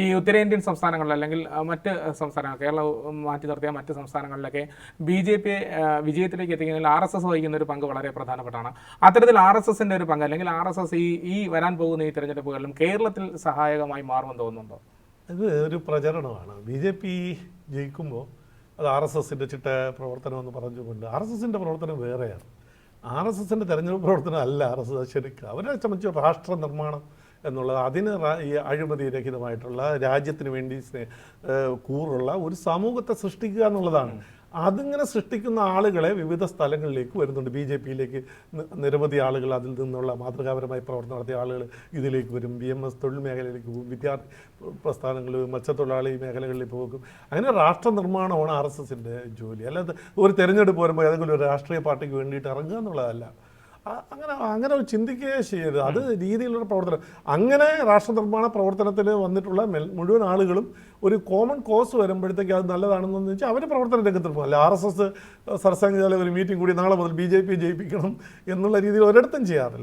ഈ ഉത്തരേന്ത്യൻ സംസ്ഥാനങ്ങളിൽ അല്ലെങ്കിൽ മറ്റ് സംസ്ഥാനങ്ങൾ കേരളം മാറ്റി നിർത്തിയ മറ്റ് സംസ്ഥാനങ്ങളിലൊക്കെ ബി ജെ പിയെ വിജയത്തിലേക്ക് എത്തിക്കുന്നതിൽ ആർ എസ് എസ് വഹിക്കുന്ന ഒരു പങ്ക് വളരെ പ്രധാനപ്പെട്ടാണ്. അത്തരത്തിൽ ആർ എസ് എസിന്റെ ഒരു പങ്ക് അല്ലെങ്കിൽ ആർ എസ് എസ് ഈ വരാൻ പോകുന്ന ഈ തെരഞ്ഞെടുപ്പുകളിലും കേരളത്തിൽ സഹായകമായി മാറുമെന്ന് തോന്നുന്നുണ്ടോ? ഇത് ഒരു പ്രചരണമാണ്. ബി ജെ പി ജയിക്കുമ്പോൾ അത് ആർ എസ് എസിൻ്റെ ചിട്ട പ്രവർത്തനം എന്ന് പറഞ്ഞുകൊണ്ട് ആർ എസ് എസിൻ്റെ പ്രവർത്തനം വേറെയാണ്. ആർ എസ് എസിൻ്റെ തെരഞ്ഞെടുപ്പ് പ്രവർത്തനം അല്ല ആർ എസ് എസ് ശരിക്കും അവരെ സംബന്ധിച്ച് രാഷ്ട്ര നിർമ്മാണം എന്നുള്ളത് അതിന് ഈ അഴിമതിരഹിതമായിട്ടുള്ള രാജ്യത്തിന് വേണ്ടി കൂറുള്ള ഒരു സമൂഹത്തെ സൃഷ്ടിക്കുക എന്നുള്ളതാണ്. അതിങ്ങനെ സൃഷ്ടിക്കുന്ന ആളുകളെ വിവിധ സ്ഥലങ്ങളിലേക്ക് വരുന്നുണ്ട്. ബി ജെ പിയിലേക്ക് നിരവധി ആളുകൾ അതിൽ നിന്നുള്ള മാതൃകാപരമായി പ്രവർത്തനം നടത്തിയ ആളുകൾ ഇതിലേക്ക് വരും. BMS തൊഴിൽ മേഖലയിലേക്ക് പോകും, വിദ്യാർത്ഥി പ്രസ്ഥാനങ്ങൾ, മത്സ്യത്തൊഴിലാളി മേഖലകളിലേക്ക് പോകും. അങ്ങനെ രാഷ്ട്ര നിർമ്മാണമാണ് ആർ എസ് എസിൻ്റെ ജോലി. അല്ലാതെ ഒരു തെരഞ്ഞെടുപ്പ് വരുമ്പോൾ ഏതെങ്കിലും ഒരു രാഷ്ട്രീയ പാർട്ടിക്ക് വേണ്ടിയിട്ട് ഇറങ്ങുക എന്നുള്ളതല്ല. അങ്ങനെ ചിന്തിക്കുകയേ ചെയ്യരുത്. അത് രീതിയിലുള്ള പ്രവർത്തനം. അങ്ങനെ രാഷ്ട്ര നിർമ്മാണ പ്രവർത്തനത്തിന് വന്നിട്ടുള്ള മുഴുവൻ ആളുകളും ഒരു കോമൺ കോസ് വരുമ്പോഴത്തേക്ക് അത് നല്ലതാണെന്ന് വെച്ചാൽ അവർ പ്രവർത്തന രംഗത്ത് പോകും. അല്ല ആർ എസ് എസ് സർസംഘചാലക ഒരു മീറ്റിംഗ് കൂടി നാളെ മുതൽ BJP ജയിപ്പിക്കണം എന്നുള്ള രീതിയിൽ ഒരിടത്തും ചെയ്യാറില്ല.